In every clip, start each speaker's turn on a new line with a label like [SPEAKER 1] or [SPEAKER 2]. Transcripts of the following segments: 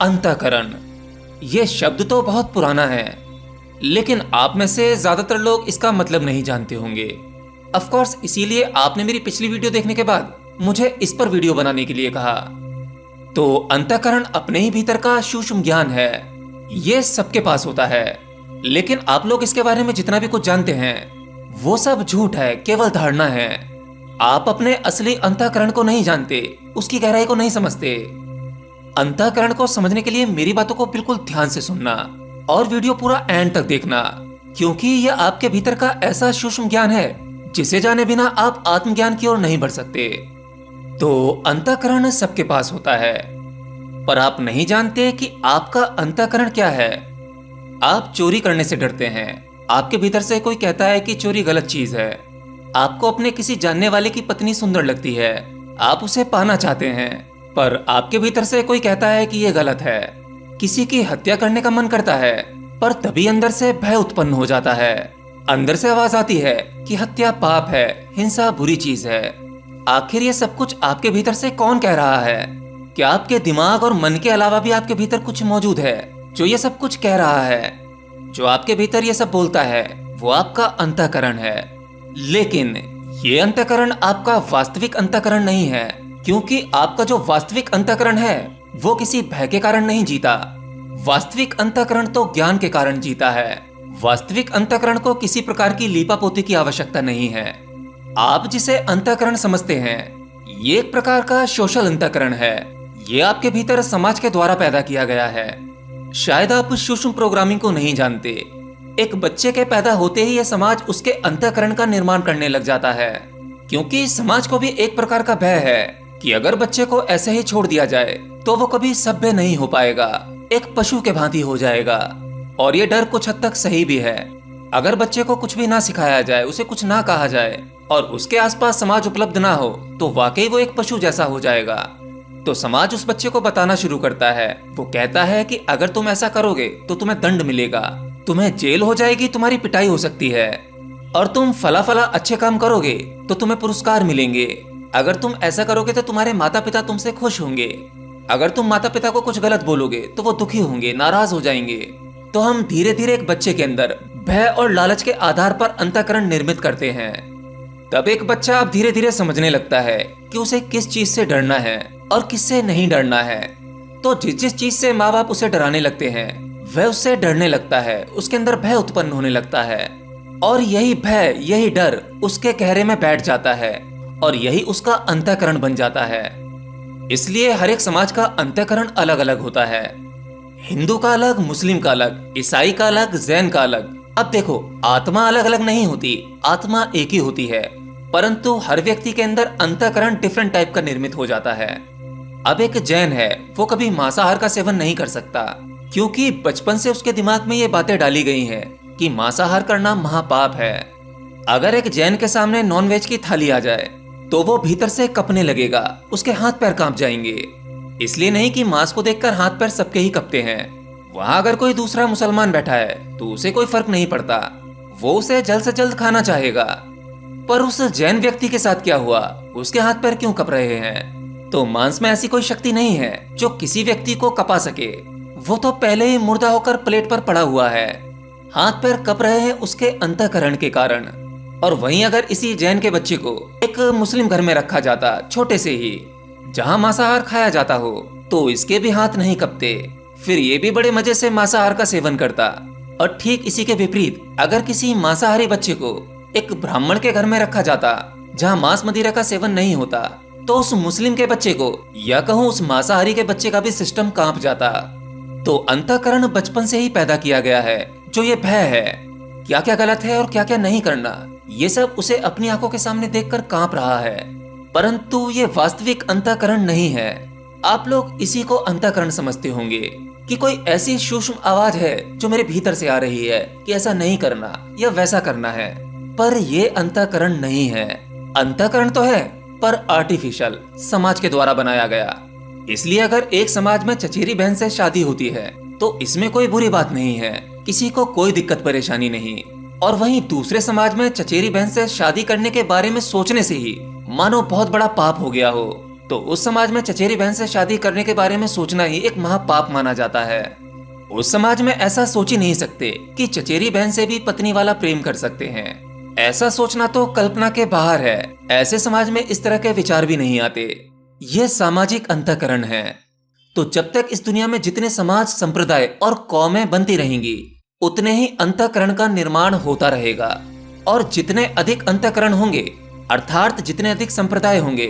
[SPEAKER 1] अंतःकरण। ये शब्द तो बहुत पुराना है, लेकिन आप में से ज्यादातर लोग इसका मतलब नहीं जानते होंगे। ऑफ कोर्स इसीलिए आपने मेरी पिछली वीडियो देखने के बाद मुझे इस पर वीडियो बनाने के लिए कहा। तो अंतःकरण अपने ही भीतर का सूक्ष्म ज्ञान है। ये सबके पास होता है, लेकिन आप लोग इसके बारे में जितना भी कुछ जानते हैं वो सब झूठ है, केवल धारणा है। आप अपने असली अंतःकरण को नहीं जानते, उसकी गहराई को नहीं समझते। अंतःकरण को समझने के लिए मेरी बातों को बिल्कुल ध्यान से सुनना और वीडियो पूरा एंड तक देखना, क्योंकि यह आपके भीतर का ऐसा सूक्ष्म ज्ञान है जिसे जाने बिना आप आत्मज्ञान की ओर नहीं बढ़ सकते। तो अंतःकरण सबके पास होता है, पर आप नहीं जानते कि आपका अंतःकरण क्या है। आप चोरी करने से डरते हैं। आपके भीतर से कोई कहता है कि चोरी गलत चीज है। आपको अपने किसी जानने वाले की पत्नी सुंदर लगती है, आप उसे पाना चाहते हैं, पर आपके भीतर से कोई कहता है कि यह गलत है। किसी की हत्या करने का मन करता है, पर तभी अंदर से भय उत्पन्न हो जाता है। अंदर से आवाज आती है कि हत्या पाप है, हिंसा बुरी चीज है। आखिर ये सब कुछ आपके भीतर से कौन कह रहा है? क्या आपके दिमाग और मन के अलावा भी आपके भीतर कुछ मौजूद है जो ये सब कुछ कह रहा है? जो आपके भीतर ये सब बोलता है वो आपका अंतःकरण है। लेकिन ये अंतःकरण आपका वास्तविक अंतःकरण नहीं है, क्योंकि आपका जो वास्तविक अंतःकरण है वो किसी भय के कारण नहीं जीता। वास्तविक अंतःकरण तो ज्ञान के कारण जीता है। वास्तविक अंतःकरण को किसी प्रकार की लीपापोती की आवश्यकता नहीं है। आप जिसे अंतःकरण समझते हैं ये एक प्रकार का सोशल अंतःकरण है। ये आपके भीतर समाज के द्वारा पैदा किया गया है। शायद आप सूक्ष्म प्रोग्रामिंग को नहीं जानते। एक बच्चे के पैदा होते ही यह समाज उसके अंतःकरण का निर्माण करने लग जाता है, क्योंकि समाज को भी एक प्रकार का भय है कि अगर बच्चे को ऐसे ही छोड़ दिया जाए तो वो कभी सभ्य नहीं हो पाएगा, एक पशु के भांति हो जाएगा। और ये डर कुछ हद तक सही भी है। अगर बच्चे को कुछ भी ना सिखाया जाए, उसे कुछ ना कहा जाए और उसके आसपास समाज उपलब्ध ना हो, तो वाकई वो एक पशु जैसा हो जाएगा। तो समाज उस बच्चे को बताना शुरू करता है। वो कहता है कि अगर तुम ऐसा करोगे तो तुम्हें दंड मिलेगा, तुम्हें जेल हो जाएगी, तुम्हारी पिटाई हो सकती है। और तुम फला फला अच्छे काम करोगे तो तुम्हें पुरस्कार मिलेंगे। अगर तुम ऐसा करोगे तो तुम्हारे माता पिता तुमसे खुश होंगे। अगर तुम माता पिता को कुछ गलत बोलोगे तो वो दुखी होंगे, नाराज हो जाएंगे। तो हम धीरे धीरे एक बच्चे के अंदर भय और लालच के आधार पर अंतःकरण निर्मित करते हैं। तब एक बच्चा अब धीरे धीरे समझने लगता है कि उसे किस चीज से डरना है और किससे नहीं डरना है। तो जिस जिस चीज से माँ बाप उसे डराने लगते हैं वह उससे डरने लगता है, उसके अंदर भय उत्पन्न होने लगता है। और यही भय, यही डर उसके गहरे में बैठ जाता है और यही उसका अंतःकरण बन जाता है। इसलिए हर एक समाज का अंतःकरण अलग अलग होता है। हिंदू का अलग, मुस्लिम का अलग, ईसाई का अलग, जैन का अलग। अब देखो, आत्मा अलग अलग नहीं होती, आत्मा एक ही होती है, परंतु हर व्यक्ति के अंदर अंतःकरण डिफरेंट टाइप का निर्मित हो जाता है। अब एक जैन है, वो कभी मांसाहार का सेवन नहीं कर सकता, क्योंकि बचपन से उसके दिमाग में ये बातें डाली गई हैं कि मांसाहार करना महापाप है। अगर एक जैन के सामने नॉनवेज की थाली आ जाए तो वो भीतर से कपने लगेगा, उसके हाथ पैर कांप जाएंगे। इसलिए नहीं कि मांस को देखकर हाथ पैर सबके ही कपते हैं। वहां अगर कोई दूसरा मुसलमान बैठा है तो उसे कोई फर्क नहीं पड़ता, वो उसे जल्द से जल्द खाना चाहेगा। पर उस जैन व्यक्ति के साथ क्या हुआ? उसके हाथ पैर क्यों कप रहे हैं? तो मांस में ऐसी कोई शक्ति नहीं है जो किसी व्यक्ति को कपा सके। वो तो पहले ही मुर्दा होकर प्लेट पर पड़ा हुआ है। हाथ पैर कप रहे हैं उसके अंतःकरण के कारण। और वहीं अगर इसी जैन के बच्चे को एक मुस्लिम घर में रखा जाता, छोटे से ही, जहां मांसाहार खाया जाता हो, तो इसके भी हाथ नहीं कपते, फिर ये भी बड़े मजे से मांसाहार का सेवन करता। और ठीक इसी के विपरीत अगर किसी मांसाहारी बच्चे को एक ब्राह्मण के घर में रखा जाता जहां मांस मदिरा का सेवन नहीं होता, तो उस मुस्लिम के बच्चे को, या कहूं उस मांसाहारी के बच्चे का भी सिस्टम कांप जाता। तो अंतःकरण बचपन से ही पैदा किया गया है। जो ये भय है, क्या क्या गलत है और क्या क्या नहीं करना, ये सब उसे अपनी आंखों के सामने देखकर कांप रहा है, परंतु ये वास्तविक अंतःकरण नहीं है। आप लोग इसी को अंतःकरण समझते होंगे कि कोई ऐसी सूक्ष्म आवाज है जो मेरे भीतर से आ रही है कि ऐसा नहीं करना या वैसा करना है, पर ये अंतःकरण नहीं है। अंतःकरण तो है, पर आर्टिफिशियल, समाज के द्वारा बनाया गया। इसलिए अगर एक समाज में चचेरी बहन से शादी होती है तो इसमें कोई बुरी बात नहीं है, किसी को कोई दिक्कत परेशानी नहीं। और वहीं दूसरे समाज में चचेरी बहन से शादी करने के बारे में सोचने से ही मानो बहुत बड़ा पाप हो गया हो। तो उस समाज में चचेरी बहन से शादी करने के बारे में सोचना ही एक महापाप माना जाता है। उस समाज में ऐसा सोच ही नहीं सकते कि चचेरी बहन से भी पत्नी वाला प्रेम कर सकते हैं। ऐसा सोचना तो कल्पना के बाहर है। ऐसे समाज में इस तरह के विचार भी नहीं आते। यह सामाजिक अंतःकरण है। तो जब तक इस दुनिया में जितने समाज, संप्रदाय और कौमें बनती रहेंगी, उतने ही अंतःकरण का निर्माण होता रहेगा। और जितने अधिक अंतःकरण होंगे, अर्थात जितने अधिक संप्रदाय होंगे,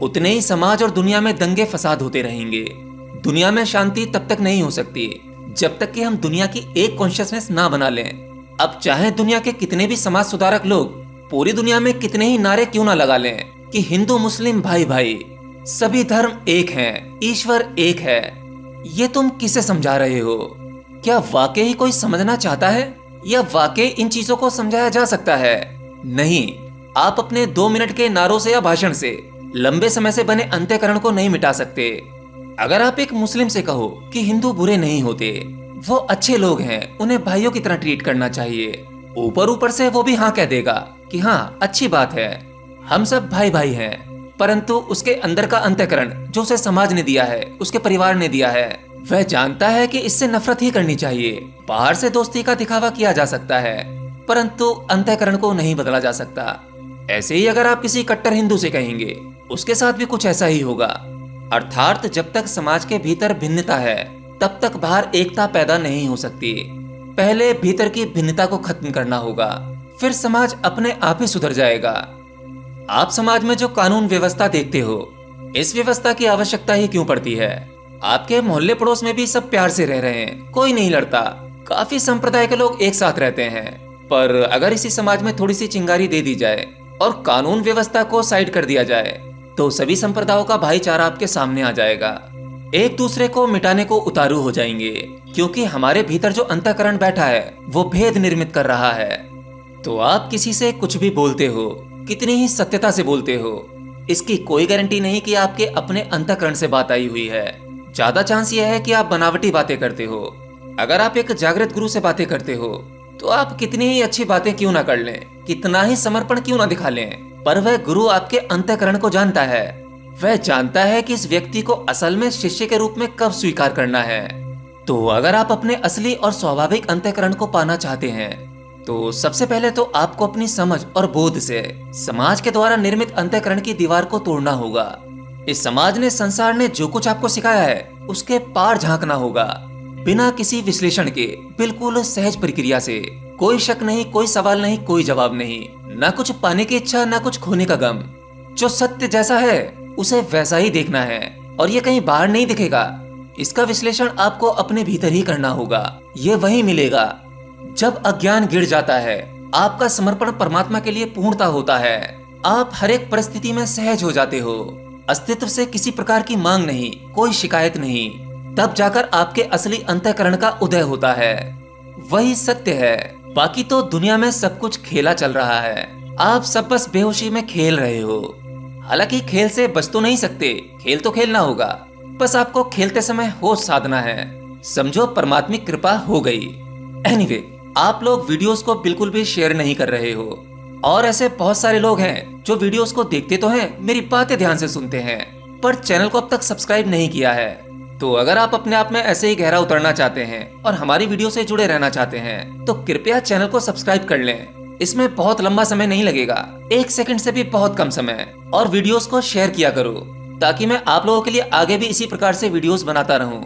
[SPEAKER 1] उतने ही समाज और दुनिया में दंगे फसाद होते रहेंगे। दुनिया में शांति तब तक नहीं हो सकती जब तक कि हम दुनिया की एक कॉन्शियसनेस ना बना लें। अब चाहे दुनिया के कितने भी समाज सुधारक लोग पूरी दुनिया में कितने ही नारे क्यों ना लगा लें कि हिंदू मुस्लिम भाई भाई, सभी धर्म एक हैं, ईश्वर एक है, ये तुम किसे समझा रहे हो? क्या वाकई कोई समझना चाहता है या वाकई इन चीजों को समझाया जा सकता है? नहीं, आप अपने 2 मिनट के नारों से या भाषण से लंबे समय से बने अंतःकरण को नहीं मिटा सकते। अगर आप एक मुस्लिम से कहो कि हिंदू बुरे नहीं होते, वो अच्छे लोग हैं, उन्हें भाइयों की तरह ट्रीट करना चाहिए, ऊपर ऊपर से वो भी हाँ कह देगा कि हाँ अच्छी बात है, हम सब भाई भाई हैं, परंतु उसके अंदर का अंतःकरण जो उसे समाज ने दिया है, उसके परिवार ने दिया है, वह जानता है कि इससे नफरत ही करनी चाहिए। बाहर से दोस्ती का दिखावा किया जा सकता है, परंतु अंतःकरण को नहीं बदला जा सकता। ऐसे ही अगर आप किसी कट्टर हिंदू से कहेंगे, उसके साथ भी कुछ ऐसा ही होगा। अर्थात जब तक समाज के भीतर भिन्नता है, तब तक बाहर एकता पैदा नहीं हो सकती। पहले भीतर की भिन्नता को खत्म करना होगा, फिर समाज अपने आप ही सुधर जाएगा। आप समाज में जो कानून व्यवस्था देखते हो, इस व्यवस्था की आवश्यकता ही क्यों पड़ती है? आपके मोहल्ले पड़ोस में भी सब प्यार से रह रहे हैं, कोई नहीं लड़ता, काफी संप्रदाय के लोग एक साथ रहते हैं। पर अगर इसी समाज में थोड़ी सी चिंगारी दे दी जाए और कानून व्यवस्था को साइड कर दिया जाए, तो सभी संप्रदायों का भाईचारा आपके सामने आ जाएगा। एक दूसरे को मिटाने को उतारू हो जाएंगे, क्योंकि हमारे भीतर जो अंतःकरण बैठा है वो भेद निर्मित कर रहा है। तो आप किसी से कुछ भी बोलते हो, कितनी ही सत्यता से बोलते हो, इसकी कोई गारंटी नहीं कि आपके अपने अंतःकरण से बात आई हुई है। ज्यादा चांस यह है कि आप बनावटी बातें करते हो। अगर आप एक जागृत गुरु से बातें करते हो, तो आप कितनी ही अच्छी बातें क्यों ना कर लें, कितना ही समर्पण क्यों ना दिखा लें, पर वह गुरु आपके अंतःकरण को जानता है। वह जानता है कि इस व्यक्ति को असल में शिष्य के रूप में कब स्वीकार करना है। तो अगर आप अपने असली और स्वाभाविक अंतःकरण को पाना चाहते हैं, तो सबसे पहले तो आपको अपनी समझ और बोध से समाज के द्वारा निर्मित अंतःकरण की दीवार को तोड़ना होगा। इस समाज ने, संसार ने जो कुछ आपको सिखाया है, उसके पार झांकना होगा, बिना किसी विश्लेषण के, बिल्कुल सहज प्रक्रिया से। कोई शक नहीं, कोई सवाल नहीं, कोई जवाब नहीं, ना कुछ पाने की इच्छा, ना कुछ खोने का गम। जो सत्य जैसा है उसे वैसा ही देखना है, और ये कहीं बाहर नहीं दिखेगा। इसका विश्लेषण आपको अपने भीतर ही करना होगा। ये वही मिलेगा जब अज्ञान गिर जाता है, आपका समर्पण परमात्मा के लिए पूर्णता होता है, आप हर एक परिस्थिति में सहज हो जाते हो, अस्तित्व से किसी प्रकार की मांग नहीं, कोई शिकायत नहीं। तब जाकर आपके असली अंतःकरण का उदय होता है। वही सत्य है। बाकी तो दुनिया में सब कुछ खेला चल रहा है, आप सब बस बेहोशी में खेल रहे हो। हालांकि खेल से बच तो नहीं सकते, खेल तो खेलना होगा, बस आपको खेलते समय होश साधना है। समझो परमात्मिक कृपा हो गई। एनीवे, आप लोग वीडियोस को बिल्कुल भी शेयर नहीं कर रहे हो, और ऐसे बहुत सारे लोग हैं जो वीडियोस को देखते तो हैं, मेरी बातें ध्यान से सुनते हैं, पर चैनल को अब तक सब्सक्राइब नहीं किया है। तो अगर आप अपने आप में ऐसे ही गहरा उतरना चाहते हैं और हमारी वीडियो से जुड़े रहना चाहते हैं, तो कृपया चैनल को सब्सक्राइब कर लें। इसमें बहुत लंबा समय नहीं लगेगा, 1 सेकंड से भी बहुत कम समय। और वीडियोस को शेयर किया करो, ताकि मैं आप लोगों के लिए आगे भी इसी प्रकार से वीडियोस बनाता रहूं।